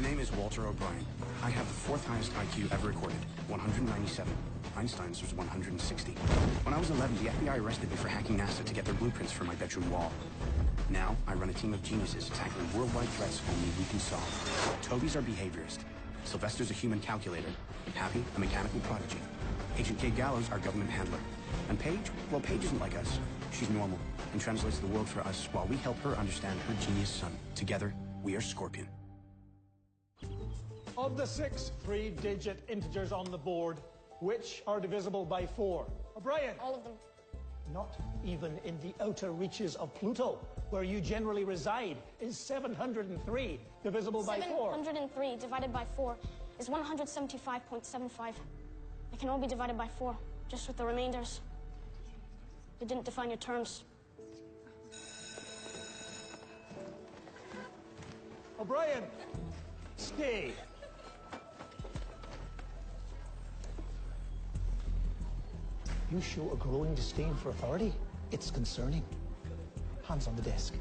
My name is Walter O'Brien. I have the fourth highest IQ ever recorded, 197. Einstein's was 160. When I was 11, the FBI arrested me for hacking NASA to get their blueprints for my bedroom wall. Now, I run a team of geniuses tackling worldwide threats only we can solve. Toby's our behaviorist. Sylvester's a human calculator. Happy, a mechanical prodigy. Agent Kate Gallows, our government handler. And Paige? Well, Paige isn't like us. She's normal and translates the world for us while we help her understand her genius son. Together, we are Scorpion. Of the 6 3-digit integers on the board, which are divisible by 4? O'Brien? All of them. Not even in the outer reaches of Pluto, where you generally reside, is 703 divisible by 4? 703 divided by 4 is 175.75. It can all be divided by 4, just with the remainders. You didn't define your terms. O'Brien, stay. You show a growing disdain for authority. It's concerning. Hands on the desk.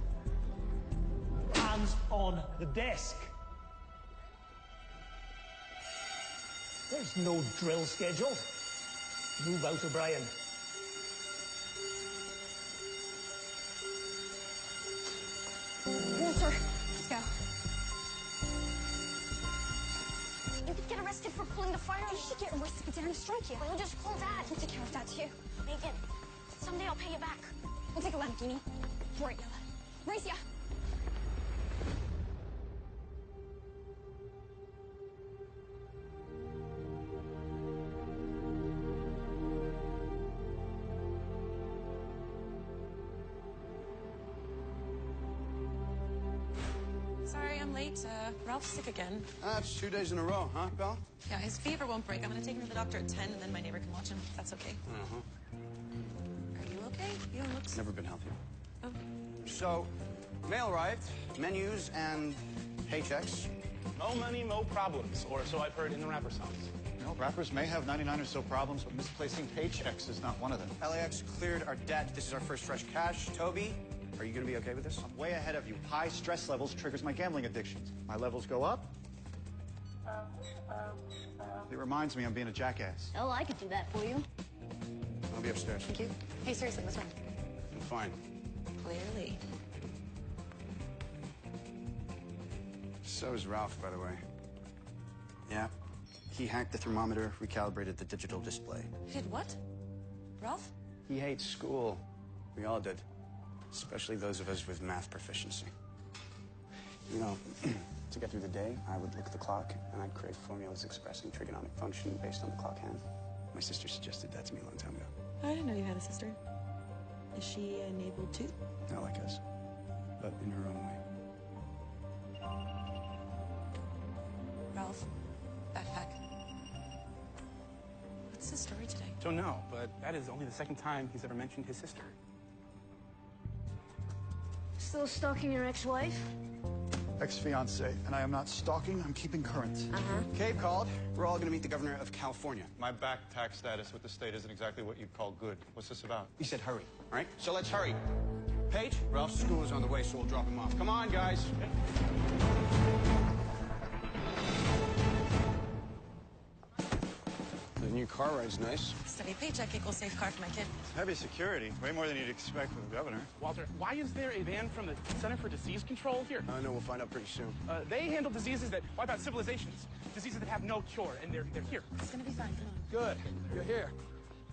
Hands on the desk. There's no drill scheduled. Move out, O'Brien. Walter, let's go. You could get arrested for pulling the fire. You should get arrested if they didn't strike you. We'll just call Dad. We'll take care of that too. Megan, someday I'll pay you back. We'll take a Lamborghini. Right, Yella. Race ya. Sorry, I'm late. Ralph's sick again. That's 2 days in a row, huh, Belle? Yeah, his fever won't break. I'm gonna take him to the doctor at 10, and then my neighbor can watch him, if that's okay. Are you okay? You don't look so... Never been healthier. Oh. So, mail arrived, menus and paychecks. Mo money, mo problems, or so I've heard in the rapper songs. You know, rappers may have 99 or so problems, but misplacing paychecks is not one of them. LAX cleared our debt. This is our first fresh cash. Toby, are you going to be okay with this? I'm way ahead of you. High stress levels triggers my gambling addictions. My levels go up. It reminds me I'm being a jackass. Oh, I could do that for you. I'll be upstairs. Thank you. Hey, seriously, what's wrong? I'm fine. Clearly. So is Ralph, by the way. Yeah. He hacked the thermometer, recalibrated the digital display. Did what? Ralph? He hates school. We all did. Especially those of us with math proficiency. You know, to get through the day, I would look at the clock, and I'd create formulas expressing trigonomic function based on the clock hand. My sister suggested that to me a long time ago. I didn't know you had a sister. Is she enabled too? Not like us, but in her own way. Ralph, backpack. What's the story today? Don't know, but that is only the second time he's ever mentioned his sister. Still stalking your ex-wife? Ex-fiancé, and I am not stalking, I'm keeping current. Kate called. We're all going to meet the governor of California. My back tax status with the state isn't exactly what you'd call good. What's this about? He said hurry, all right? So let's hurry. Paige, Ralph's school is on the way, so we'll drop him off. Come on, guys. The new car ride's nice. Steady paycheck equals safe car for my kid. Heavy security, way more than you'd expect with the governor. Walter, why is there a van from the Center for Disease Control here? I know, we'll find out pretty soon. They handle diseases that wipe out civilizations. Diseases that have no cure, and they're here. It's gonna be fine, come on. Good. You're here.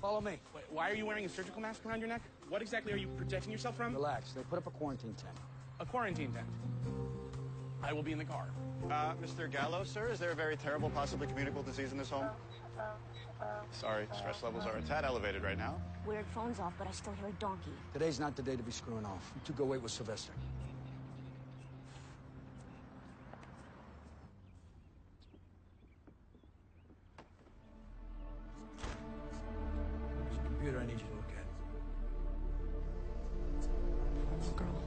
Follow me. Wait, why are you wearing a surgical mask around your neck? What exactly are you protecting yourself from? Relax. They put up a quarantine tent. A quarantine tent. I will be in the car. Mr. Gallo, sir, is there a very terrible, possibly communicable disease in this home? Sorry, stress levels are a tad elevated right now. Weird phone's off, but I still hear a donkey. Today's not the day to be screwing off. You two go wait with Sylvester. There's a computer I need you to look at. Little girl.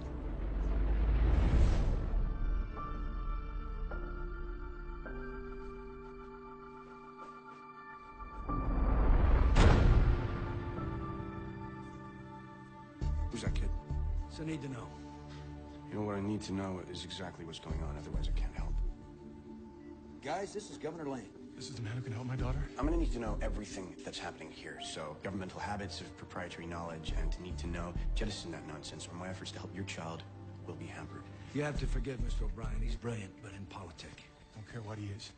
Who's that kid? So I need to know. You know what I need to know is exactly what's going on, otherwise I can't help. Guys, this is Governor Lane. This is the man who can help my daughter? I'm gonna need to know everything that's happening here. So, governmental habits of proprietary knowledge, and to need to know, jettison that nonsense, or my efforts to help your child will be hampered. You have to forgive Mr. O'Brien. He's brilliant, but in politic. Don't care what he is.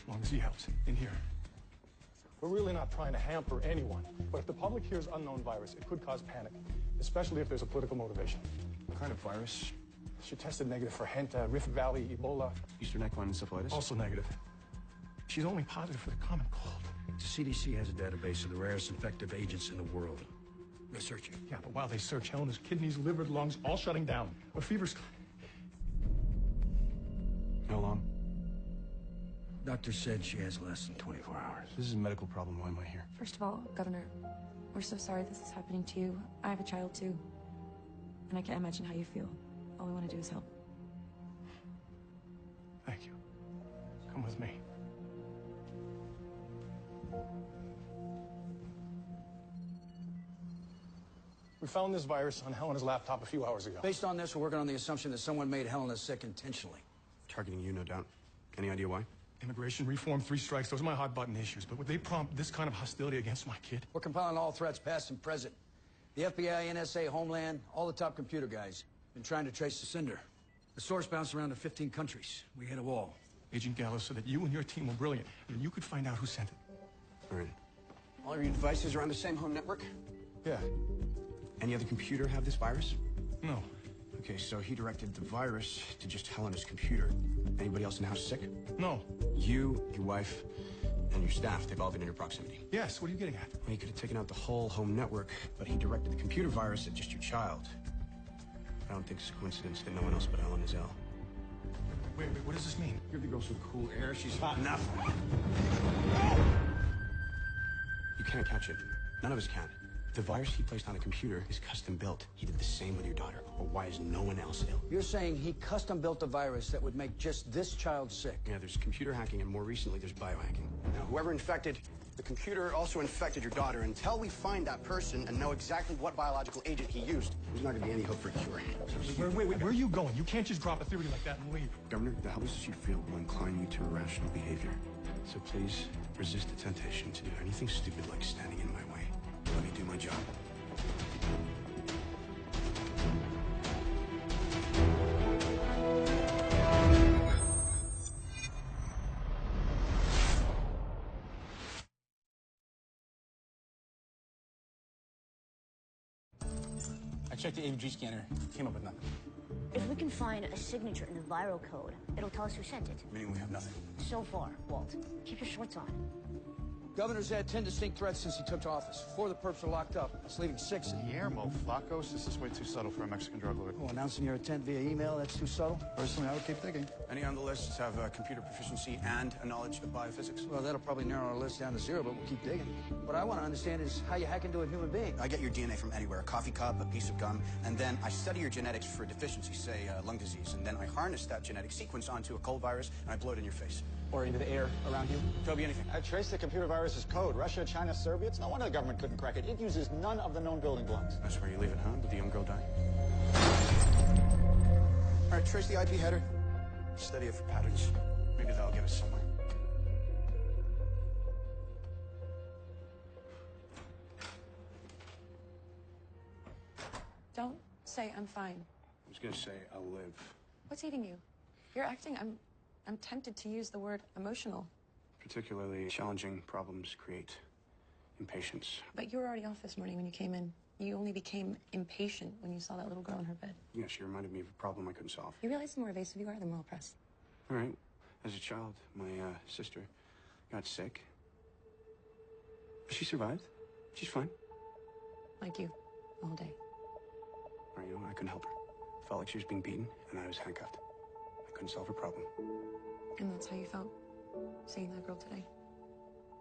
As long as he helps. In here. We're really not trying to hamper anyone, but if the public hears unknown virus, it could cause panic, especially if there's a political motivation. What kind of virus? She tested negative for Henta, Rift Valley, Ebola. Eastern equine encephalitis? Also negative. She's only positive for the common cold. The CDC has a database of the rarest infective agents in the world. Research it. Yeah, but while they search, Helena's kidneys, liver, lungs, all shutting down. Her fever's... How long? Doctor said she has less than 24 hours. This is a medical problem. Why am I here? First of all, Governor, we're so sorry this is happening to you. I have a child too. And I can't imagine how you feel. All we want to do is help. Thank you. Come with me. We found this virus on Helena's laptop a few hours ago. Based on this, we're working on the assumption that someone made Helena sick intentionally. Targeting you, no doubt. Any idea why? Immigration reform, 3 strikes, those are my hot-button issues. But would they prompt this kind of hostility against my kid? We're compiling all threats, past and present. The FBI, NSA, Homeland, all the top computer guys. Been trying to trace the sender. The source bounced around to 15 countries. We hit a wall. Agent Gallo said that you and your team were brilliant, and that you could find out who sent it. All right. All of your devices are on the same home network? Yeah. Any other computer have this virus? No. Okay, so he directed the virus to just Helena's computer. Anybody else in the house sick? No. You, your wife, and your staff, they've all been in your proximity. Yes, what are you getting at? Well, he could have taken out the whole home network, but he directed the computer virus at just your child. I don't think it's a coincidence that no one else but Helen is ill. Wait, what does this mean? Give the girl some cool air. She's hot enough. You can't catch it. None of us can. The virus he placed on a computer is custom built. He did the same with your daughter. But why is no one else ill? You're saying he custom built a virus that would make just this child sick? Yeah, there's computer hacking, and more recently, there's biohacking. Now, whoever infected the computer also infected your daughter. Until we find that person and know exactly what biological agent he used, there's not going to be any hope for a cure. Wait, where are you going? You can't just drop a theory like that and leave. Governor, the helplessness you feel will incline you to irrational behavior. So please, resist the temptation to do anything stupid like standing in my way. Let me do my job. I checked the AVG scanner. Came up with nothing. If we can find a signature in the viral code, it'll tell us who sent it. Meaning we have nothing. So far, Walt. Keep your shorts on. Governor's had 10 distinct threats since he took office. 4 of the perps are locked up. It's leaving 6 in Guillermo Flacos? This is way too subtle for a Mexican drug lord. Oh, announcing your intent via email, that's too subtle? Personally, I would keep digging. Any on the list have computer proficiency and a knowledge of biophysics? Well, that'll probably narrow our list down to 0, but we'll keep digging. What I want to understand is how you hack into a human being. I get your DNA from anywhere, a coffee cup, a piece of gum, and then I study your genetics for deficiency, say lung disease, and then I harness that genetic sequence onto a cold virus, and I blow it in your face. Or into the air around you. Toby, anything? I traced the computer virus's code. Russia, China, Serbia. It's no wonder the government couldn't crack it. It uses none of the known building blocks. That's where you leave it, huh? Did the young girl die? All right, trace the IP header. Study it for patterns. Maybe that'll get us somewhere. Don't say I'm fine. I was gonna say I'll live. What's eating you? You're acting. I'm tempted to use the word emotional. Particularly challenging problems create impatience. But you were already off this morning when you came in. You only became impatient when you saw that little girl in her bed. Yeah, she reminded me of a problem I couldn't solve. You realize the more evasive you are, the more I'll press. All right. As a child, my sister got sick. But she survived. She's fine. Like you, all day. All right, you know, I couldn't help her. Felt like she was being beaten, and I was handcuffed. I couldn't solve her problem. And that's how you felt, seeing that girl today?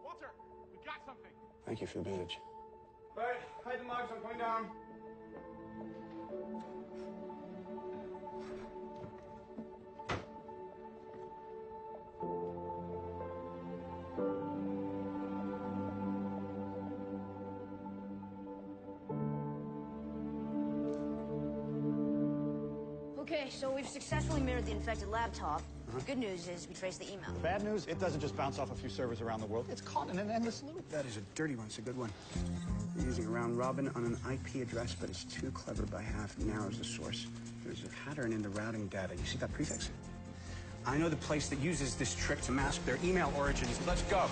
Walter, we got something. Thank you for the bandage. All right, hide the mugs. I'm coming down. Okay, so we've successfully mirrored the infected laptop. Good news is we traced the email. Bad news, it doesn't just bounce off a few servers around the world. It's caught in an endless loop. That is a dirty one. It's a good one. You're using a round robin on an IP address, but it's too clever by half. Narrows the source. There's a pattern in the routing data. You see that prefix? I know the place that uses this trick to mask their email origins. Let's go.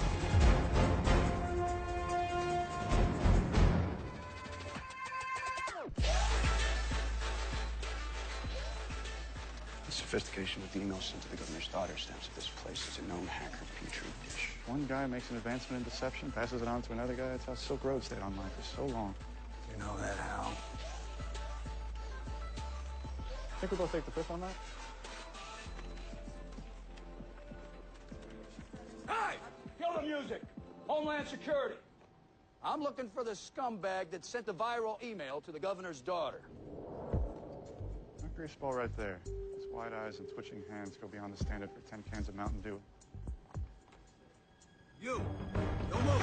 The sophistication with the emails sent to the governor's daughter stamps that this place is a known hacker petri dish. One guy makes an advancement in deception, passes it on to another guy. That's how Silk Road stayed online for so long. You know that, Hal. Think we both take the fifth on that? Hey! Kill the music! Homeland Security! I'm looking for the scumbag that sent the viral email to the governor's daughter. Mercury Spall right there. His wide eyes and twitching hands go beyond the standard for 10 cans of Mountain Dew. You! Don't move!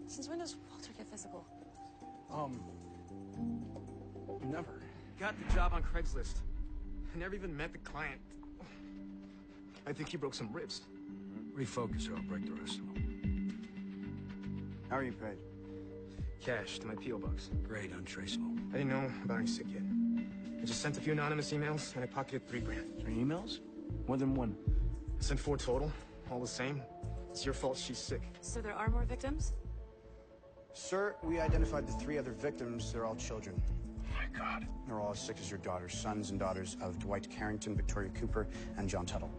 Since when does Walter get physical? Never. Got the job on Craigslist. I never even met the client. I think he broke some ribs. Refocus or I'll break the rest of them. How are you paid? Cash to my P.O. box. Great, untraceable. I didn't know about any sick yet. I just sent a few anonymous emails, and I pocketed $3 grand. 3 emails? More than one. I sent 4 total, all the same. It's your fault she's sick. So there are more victims? Sir, we identified the 3 other victims. They're all children. Oh, my God. They're all as sick as your daughters, sons and daughters of Dwight Carrington, Victoria Cooper, and John Tuttle.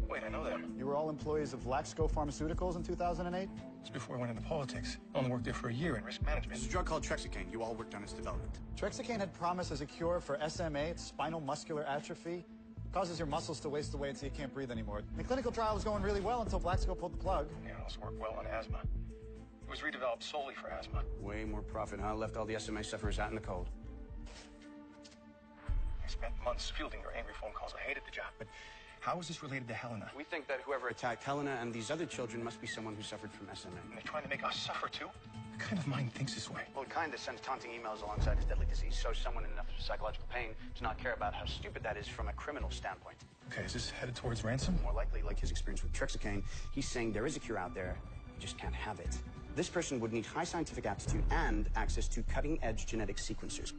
Wait, I know them. You were all employees of Laxco Pharmaceuticals in 2008? It's before I went into politics. I only worked there for a year in risk management. It's a drug called Trexicane. You all worked on its development. Trexicane had promised as a cure for SMA, it's spinal muscular atrophy. Causes your muscles to waste away until you can't breathe anymore. The clinical trial was going really well until Laxco pulled the plug. Yeah, it also worked well on asthma. It was redeveloped solely for asthma. Way more profit, huh? Left all the SMA sufferers out in the cold. I spent months fielding your angry phone calls. I hated the job, but how is this related to Helena? We think that whoever attacked Helena and these other children must be someone who suffered from SMA. And they're trying to make us suffer too? What kind of mind thinks this way? Well, it kind of sends taunting emails alongside his deadly disease, so someone in enough psychological pain to not care about how stupid that is from a criminal standpoint. Okay, is this headed towards ransom? More likely, like his experience with Trexicane, he's saying there is a cure out there, you just can't have it. This person would need high scientific aptitude and access to cutting-edge genetic sequencers.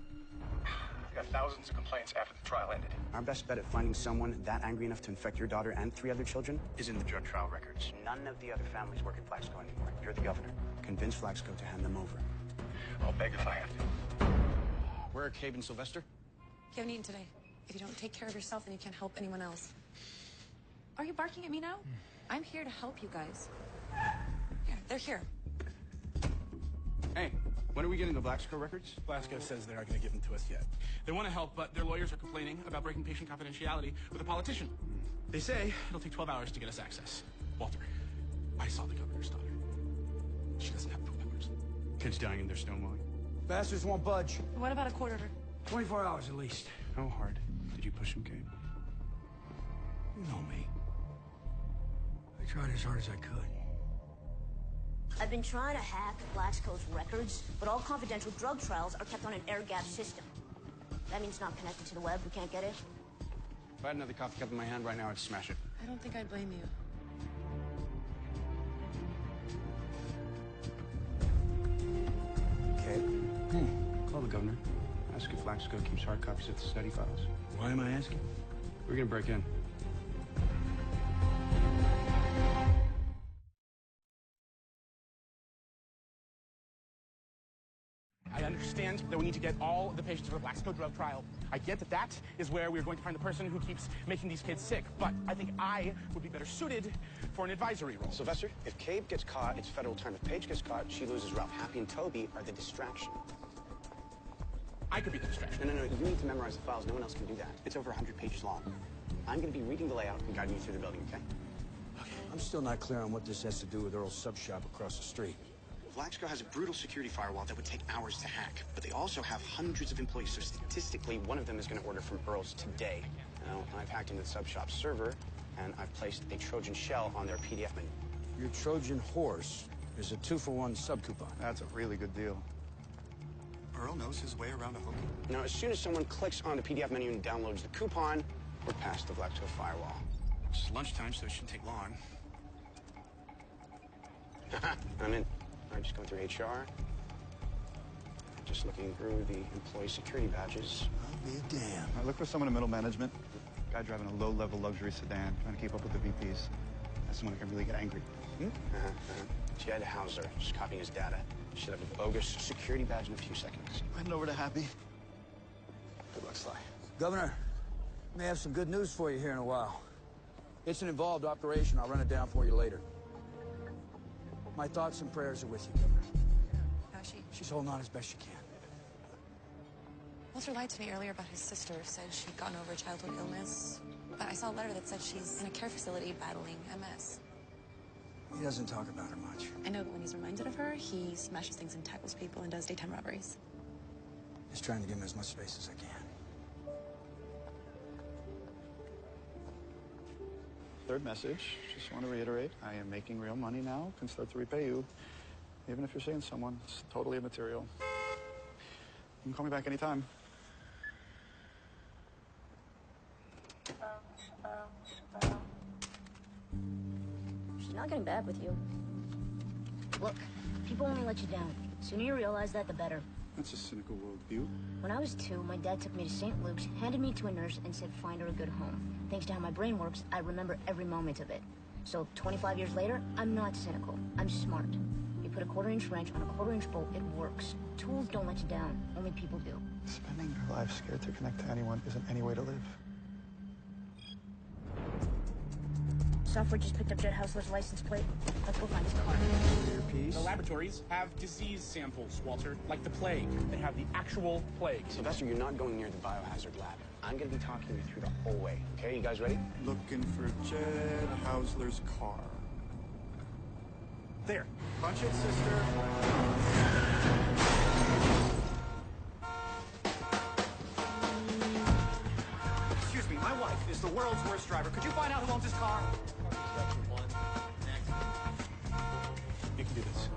I got thousands of complaints after the trial ended. Our best bet at finding someone that angry enough to infect your daughter and 3 other children is in the drug trial records. None of the other families work at Flaxco anymore. You're the governor. Convince Flaxco to hand them over. I'll beg if I have to. Where are Cabe and Sylvester? You haven't eaten today. If you don't take care of yourself, then you can't help anyone else. Are you barking at me now? I'm here to help you guys. Yeah, they're here. Hey, when are we getting the Flaxco records? Flaxco says they're not going to give them to us yet. They want to help, but their lawyers are complaining about breaking patient confidentiality with a politician. They say it'll take 12 hours to get us access. Walter, I saw the governor's daughter. She doesn't have proof numbers. Kids dying in their stonewalling. Bastards won't budge. What about a quarter? 24 hours at least. How hard did you push him, Cabe? You know me. I tried as hard as I could. I've been trying to hack Laxco's records, but all confidential drug trials are kept on an air-gapped system. That means not connected to the web. We can't get it. If I had another coffee cup in my hand right now, I'd smash it. I don't think I'd blame you. Cabe? Call the governor. Ask if Flaxco keeps hard copies of the study files. Why am I asking? We're gonna break in. I understand that we need to get all of the patients for the Flaxco drug trial. I get that that is where we're going to find the person who keeps making these kids sick. But I think I would be better suited for an advisory role. Sylvester, if Cabe gets caught, it's federal time. If Paige gets caught, she loses Ralph. Happy and Toby are the distraction. I could be the distraction. No, you need to memorize the files. No one else can do that. It's over 100 pages long. I'm going to be reading the layout and guiding you through the building, okay? I'm still not clear on what this has to do with Earl's sub shop across the street. Flaxco has a brutal security firewall that would take hours to hack, but they also have hundreds of employees, so statistically, one of them is going to order from Earl's today. Now, I've hacked into the sub shop server, and I've placed a Trojan shell on their PDF menu. Your Trojan horse is a 2-for-1 sub coupon. That's a really good deal. Earl knows his way around a hooky. Now, as soon as someone clicks on the PDF menu and downloads the coupon, we're past the Vlaxo firewall. It's lunchtime, so it shouldn't take long. I'm in. I'm just going through HR. Just looking through the employee security badges. I'll be damned. I look for someone in middle management. Guy driving a low-level luxury sedan, trying to keep up with the VPs. That's someone who can really get angry. Jed Hauser, just copying his data. Should have a bogus security badge in a few seconds. Heading over to Happy. Good luck, Sly. Governor, may have some good news for you here in a while. It's an involved operation. I'll run it down for you later. My thoughts and prayers are with you, Governor. How's she? She's holding on as best she can. Walter lied to me earlier about his sister. Said she'd gotten over a childhood illness. But I saw a letter that said she's in a care facility battling MS. He doesn't talk about her much. I know, but when he's reminded of her, he smashes things and tackles people and does daytime robberies. Just trying to give him as much space as I can. Third message. Just want to reiterate, I am making real money now. Can start to repay you. Even if you're seeing someone, it's totally immaterial. You can call me back anytime. She's not getting back with you. Look, people only let you down. The sooner you realize that, the better. That's a cynical worldview. When I was 2, my dad took me to St. Luke's, handed me to a nurse, and said, find her a good home. Thanks to how my brain works, I remember every moment of it. So 25 years later, I'm not cynical. I'm smart. You put a quarter-inch wrench on a quarter-inch bolt, it works. Tools don't let you down. Only people do. Spending your life scared to connect to anyone isn't any way to live. Software just picked up Jed Hausler's license plate. Let's go find his car. The laboratories have disease samples, Walter, like the plague. They have the actual plague. Sylvester, you're not going near the biohazard lab. I'm going to be talking you through the whole way. Okay, you guys ready? Looking for Jed Hausler's car. There. Punch it, sister. Excuse me, my wife is the world's worst driver. Could you find out who owns this car? You can do this.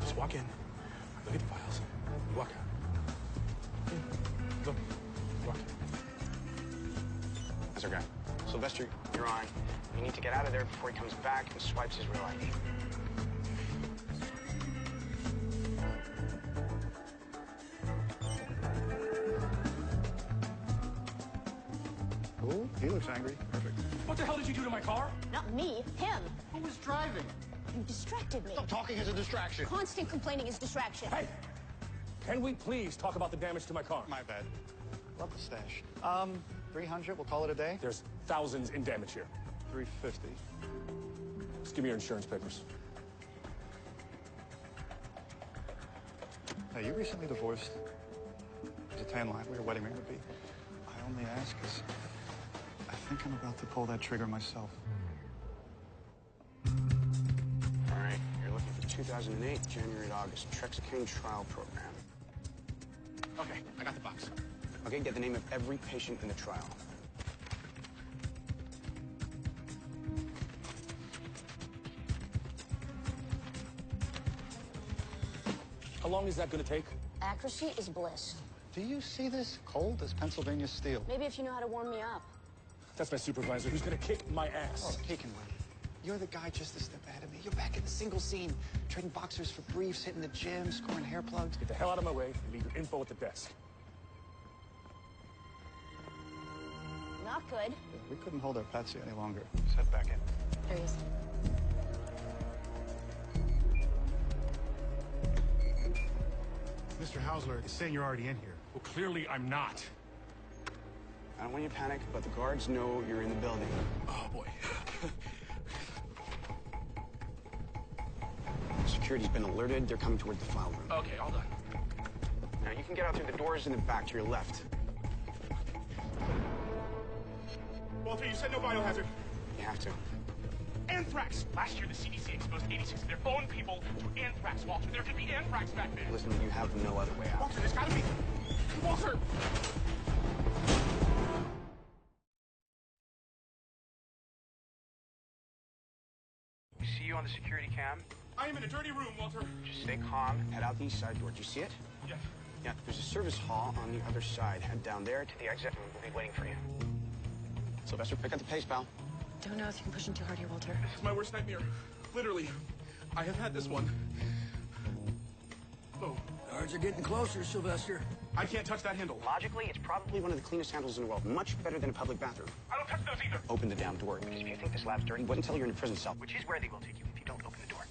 Just walk in, look at the files, and walk out. Look, walk out. That's okay. Sylvester, you're on. You need to get out of there before he comes back and swipes his real ID. Oh, he looks angry. Perfect. What the hell did you do to my car? Not me, him. Who was driving? You distracted me. Stop talking is a distraction. Constant complaining is distraction. Hey! Can we please talk about the damage to my car? My bad. Love the stash. 300, we'll call it a day. There's thousands in damage here. 350. Just give me your insurance papers. Hey, you recently divorced. There's a tan line where your wedding ring would be. I only ask because I think I'm about to pull that trigger myself. All right, you're looking for 2008, January to August, Trexicane trial program. Okay, I got the box. Okay, get the name of every patient in the trial. How long is that going to take? Accuracy is bliss. Do you see this? Cold as Pennsylvania steel. Maybe if you know how to warm me up. That's my supervisor who's going to kick my ass. Oh, he can win. You're the guy just a step ahead of me. You're back in the single scene, trading boxers for briefs, hitting the gym, scoring hair plugs. Get the hell out of my way and leave your info at the desk. Not good. We couldn't hold our Patsy any longer. Just head back in. There he is. Mr. Hausler is saying you're already in here. Well, clearly I'm not. I don't want you to panic, but the guards know you're in the building. Oh, boy. Security's been alerted. They're coming toward the file room. Okay, all done. Now, you can get out through the doors in the back to your left. Walter, you said no biohazard. You have to. Anthrax. Last year, the CDC exposed 86 of their own people to anthrax, Walter. There could be anthrax back there. Listen, you have no other way out. Walter, there's gotta be... Walter! We see you on the security cam. I am in a dirty room, Walter. Just stay calm. Head out the east side door. Do you see it? Yeah. Yeah, there's a service hall on the other side. Head down there to the exit, and we'll be waiting for you. Sylvester, pick up the pace, pal. Don't know if you can push him too hard here, Walter. This is my worst nightmare. Literally. I have had this one. Oh. Guards are getting closer, Sylvester. I can't touch that handle. Logically, it's probably one of the cleanest handles in the world. Much better than a public bathroom. I don't touch those either. Open the damn door, because if you think this lab's dirty, wait until you're in a prison cell, which is where they will take you if you don't open the door.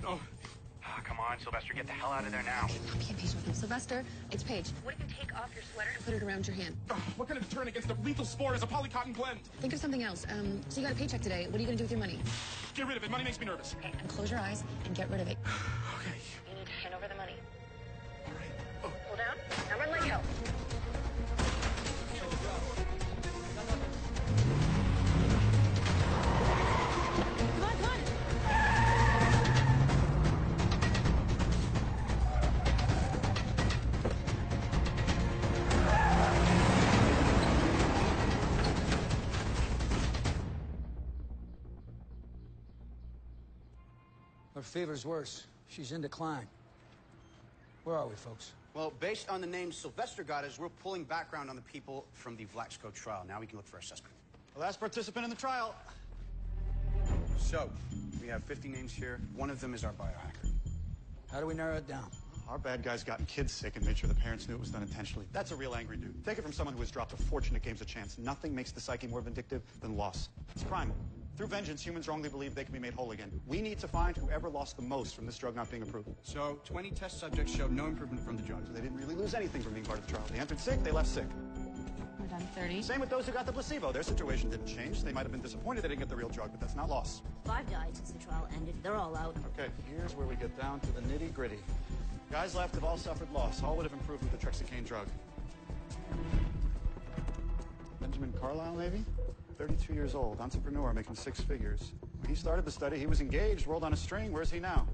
Oh. Come on, Sylvester, get the hell out of there now. Be patient with him. Sylvester, it's Paige. What if you take off your sweater and put it around your hand? What kind of deterrent against a lethal spore is a polycotton blend? Think of something else. So you got a paycheck today. What are you going to do with your money? Get rid of it. Money makes me nervous. Okay, and close your eyes and get rid of it. Okay. You need to hand over the money. All right. Oh. Pull down. Now run like hell. Come on, come on. Her fever's worse. She's in decline. Where are we, folks? Well, based on the names Sylvester got us, we're pulling background on the people from the Vlaxco trial. Now we can look for a suspect. The last participant in the trial. So, we have 50 names here. One of them is our biohacker. How do we narrow it down? Our bad guy's gotten kids sick and made sure the parents knew it was done intentionally. That's a real angry dude. Take it from someone who has dropped a fortune at games of chance. Nothing makes the psyche more vindictive than loss. It's primal. Through vengeance, humans wrongly believe they can be made whole again. We need to find whoever lost the most from this drug not being approved. So, 20 test subjects showed no improvement from the drug. So they didn't really lose anything from being part of the trial. They entered sick, they left sick. We're done 30. Same with those who got the placebo. Their situation didn't change. They might have been disappointed they didn't get the real drug, but that's not loss. 5 died since the trial ended. They're all out. Okay, here's where we get down to the nitty-gritty. Guys left have all suffered loss. All would have improved with the trexicane drug. Benjamin Carlisle, maybe? 32 years old, entrepreneur, making 6 figures. When he started the study, he was engaged, world on a string. Where's he now?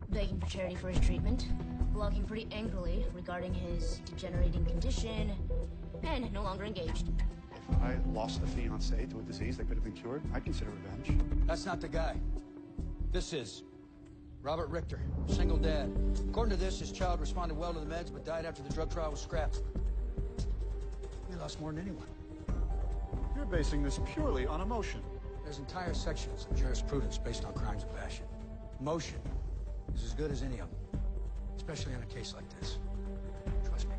Begging for charity for his treatment. Blogging pretty angrily regarding his degenerating condition. And no longer engaged. If I lost a fiancé to a disease that could have been cured, I'd consider revenge. That's not the guy. This is Robert Richter, single dad. According to this, his child responded well to the meds, but died after the drug trial was scrapped. He lost more than anyone. You're basing this purely on emotion. There's entire sections of jurisprudence based on crimes of passion. Emotion is as good as any of them, especially on a case like this. Trust me.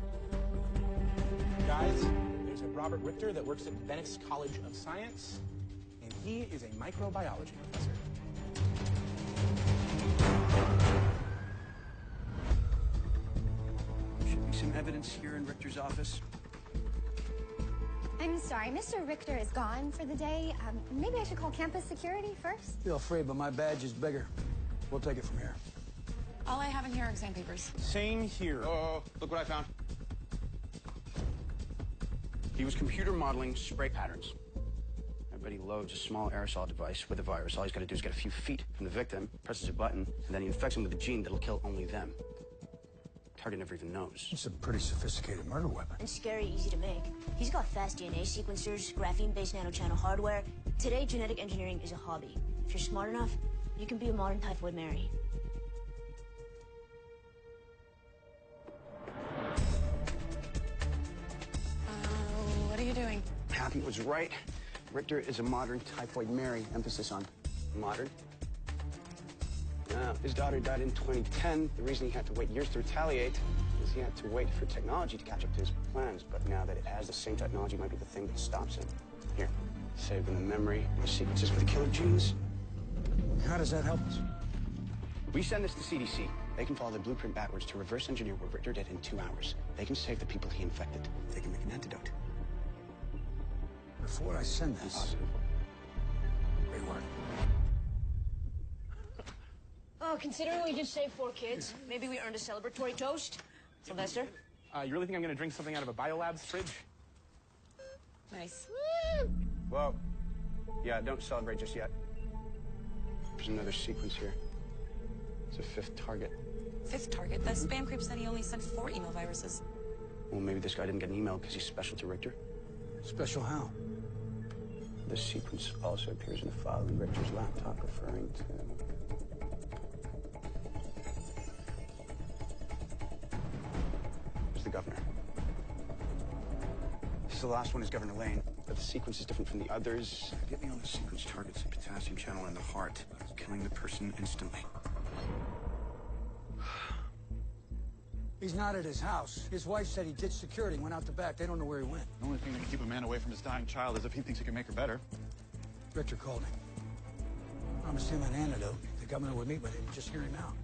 Guys, there's a Robert Richter that works at Venice College of Science, and he is a microbiology professor. Should be some evidence here in Richter's office. I'm sorry, Mr. Richter is gone for the day. Maybe I should call campus security first? Feel free, but my badge is bigger. We'll take it from here. All I have in here are exam papers. Same here. Oh, look what I found. He was computer modeling spray patterns. I bet he loads a small aerosol device with a virus. All he's got to do is get a few feet from the victim, presses a button, and then he infects him with a gene that'll kill only them. Target never even knows. It's a pretty sophisticated murder weapon. And scary easy to make. He's got fast DNA sequencers, graphene-based nanochannel hardware. Today, genetic engineering is a hobby. If you're smart enough, you can be a modern Typhoid Mary. What are you doing? Happy was right. Richter is a modern Typhoid Mary. Emphasis on modern. His daughter died in 2010. The reason he had to wait years to retaliate is he had to wait for technology to catch up to his plans. But now that it has, the same technology might be the thing that stops him. Here, saved in the memory, the sequences for the killer genes. How does that help us? We send this to CDC. They can follow the blueprint backwards to reverse engineer what Richter did in 2 hours. They can save the people he infected. They can make an antidote. Before I send this... Positive. Great work. Oh, considering we just saved 4 kids, maybe we earned a celebratory toast? Sylvester? You really think I'm gonna drink something out of a biolab's fridge? Nice. Whoa. Yeah, don't celebrate just yet. There's another sequence here. It's a 5th target. 5th target? The spam creep said he only sent 4 email viruses. Well, maybe this guy didn't get an email because he's special to Richter. Special how? This sequence also appears in a file in Richter's laptop referring to... governor. The last one is Governor Lane, but the sequence is different from the others. Get me on the sequence targets the potassium channel in the heart, killing the person instantly. He's not at his house. His wife said he ditched security, went out the back. They don't know where he went. The only thing that can keep a man away from his dying child is if he thinks he can make her better. Richter called me. Promised him an antidote. The governor would meet with him. Just hear him out.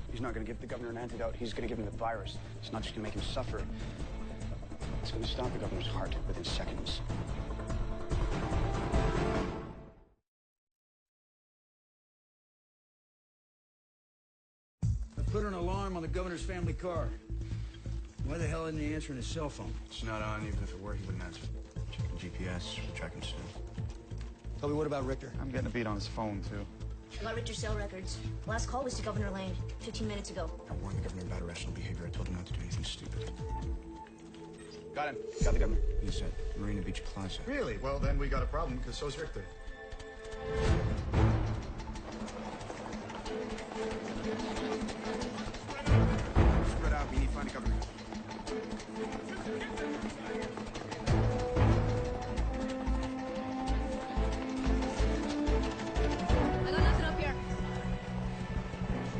He's not going to give the governor an antidote. He's going to give him the virus. It's not just going to make him suffer. It's going to stop the governor's heart within seconds. I put an alarm on the governor's family car. Why the hell isn't he answering his cell phone? It's not on. Even if it were, he wouldn't answer. Check the GPS. We'll track him soon. Toby, what about Richter? I'm getting a beat on his phone, too. I got Richter's cell records. Last call was to Governor Lane, 15 minutes ago. I warned the governor about irrational behavior. I told him not to do anything stupid. Got him. Got the governor. He's at Marina Beach Plaza. Really? Well, then we got a problem, because so's Richter. Spread out. We need to find the governor. I got nothing up here.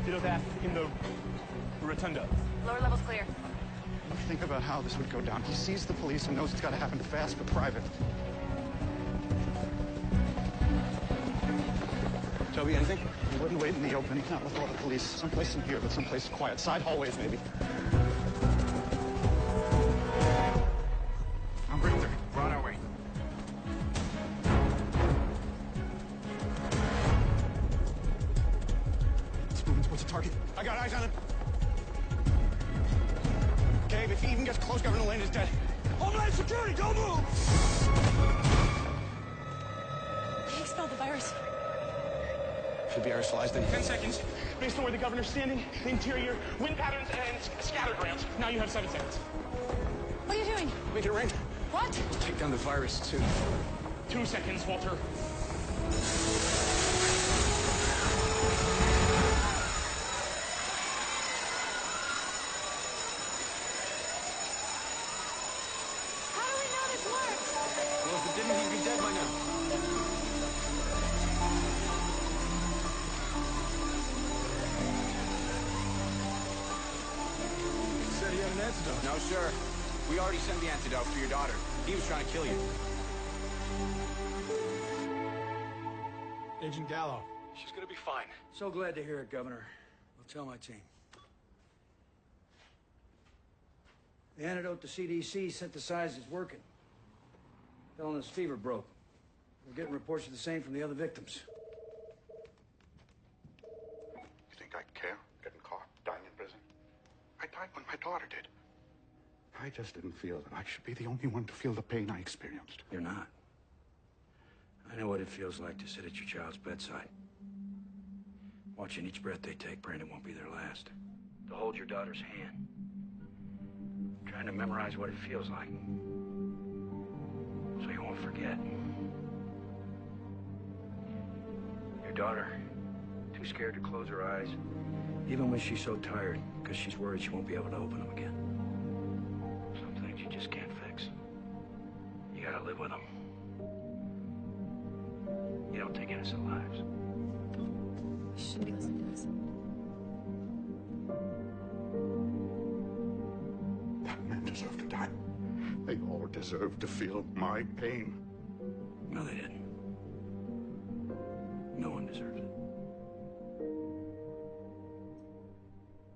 Ditto that in the rotunda. Lower level's clear. Think about how this would go down. He sees the police and knows it's got to happen fast but private. Toby, anything? He wouldn't wait in the open, not with all the police. Someplace in here, but someplace quiet. Side hallways, maybe. I'm Richter. We're on our way. He's moving towards the target. I got eyes on him. Okay, if he even gets close, Governor Lane is dead. Homeland Security, don't move! They expelled the virus. Should be aerosolized in 10 seconds. Based on where the governor's standing, the interior, wind patterns, and scattergrams. Now you have 7 seconds. What are you doing? Make it rain. What? Take down the virus, too. 2 seconds, Walter. How do we know this works? Well, if it didn't, he'd be dead by now. He said he had an antidote. No, sir. We already sent the antidote for your daughter. He was trying to kill you. Agent Gallo. She's gonna be fine. So glad to hear it, Governor. I'll tell my team. The antidote the CDC synthesized is working. Illness fever broke. We're getting reports of the same from the other victims. You think I care? Getting caught, dying in prison? I died when my daughter did. I just didn't feel that I should be the only one to feel the pain I experienced. You're not. I know what it feels like to sit at your child's bedside. Watching each breath they take, praying it won't be their last. To hold your daughter's hand. Trying to memorize what it feels like. So you won't forget. Your daughter, too scared to close her eyes, even when she's so tired, because she's worried she won't be able to open them again. Some things you just can't fix. You gotta live with them. You don't take innocent lives. We shouldn't be listening to this. That man deserved to die. They all deserved to feel my pain. No, they didn't. No one deserves it.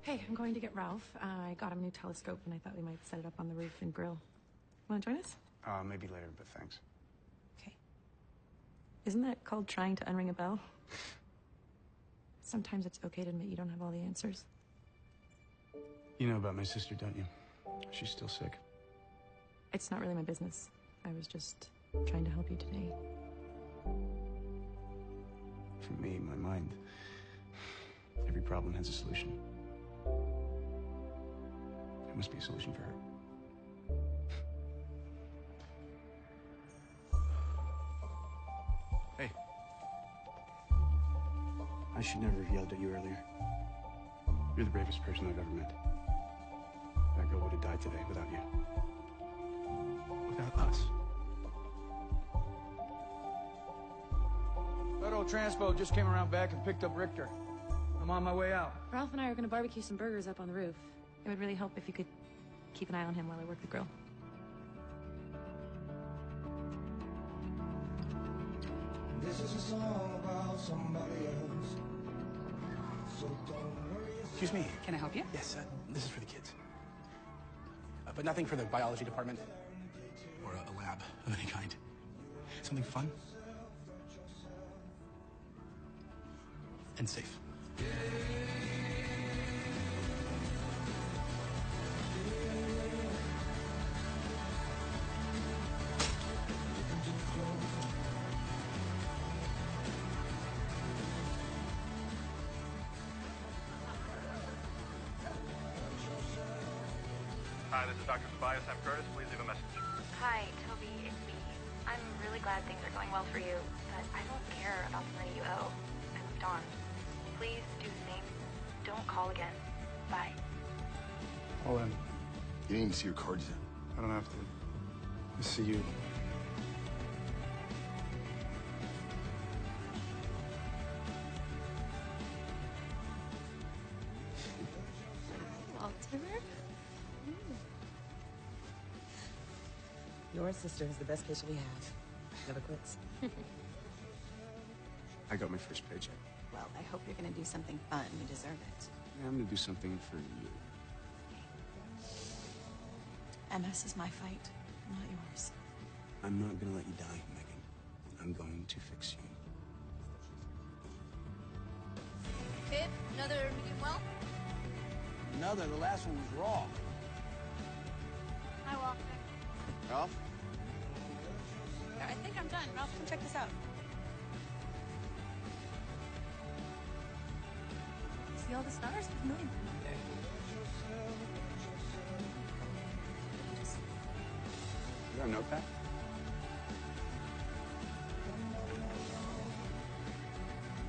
Hey, I'm going to get Ralph. I got him a new telescope, and I thought we might set it up on the roof and grill. Want to join us? Maybe later, but thanks. Okay. Isn't that called trying to unring a bell? Sometimes it's okay to admit you don't have all the answers. You know about my sister, don't you? She's still sick. It's not really my business. I was just trying to help you today. For me, my mind, every problem has a solution. There must be a solution for her. Hey. I should never have yelled at you earlier. You're the bravest person I've ever met. That girl would have died today without you. Without us. Federal Transpo just came around back and picked up Richter. I'm on my way out. Ralph and I are gonna barbecue some burgers up on the roof. It would really help if you could keep an eye on him while I work the grill. This is a song about somebody else. So don't worry. Excuse me. Can I help you? Yes, this is for the kids. But nothing for the biology department or a lab of any kind. Something fun and safe. Hi, this is Dr. Tobias M. Curtis. Please leave a message. Hi, Toby, it's me. I'm really glad things are going well for you, but I don't care about the money you owe. I moved on. Please do the same. Don't call again. Bye. All in. You didn't even see your cards yet. I don't have to. Just see you. Walter? Your sister is the best patient we have. Never quits. I got my first paycheck. Well, I hope you're gonna do something fun. You deserve it. Yeah, I'm gonna do something for you. MS is my fight, not yours. I'm not gonna let you die, Megan. I'm going to fix you. Babe, another medium well? Another, the last one was raw. Hi, Walter. Ralph? I think I'm done. Ralph, come check this out. See all the stars? There's a million of them up there. You got a notepad?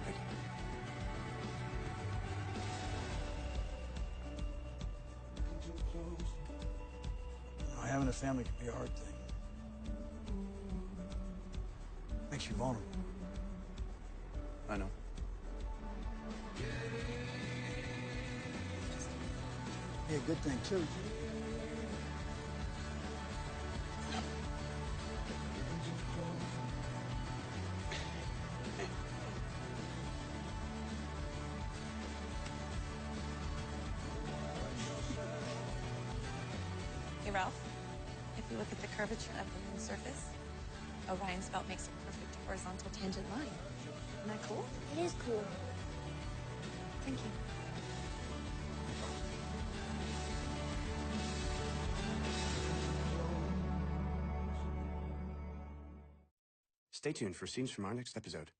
Thank you. Having a family can be a hard thing. Makes you vulnerable. I know. Be a good thing, too. Hey, Ralph. If you look at the curvature of the moon's surface, Orion's belt makes a perfect horizontal tangent line. Isn't that cool? It is cool. Thank you. Stay tuned for scenes from our next episode.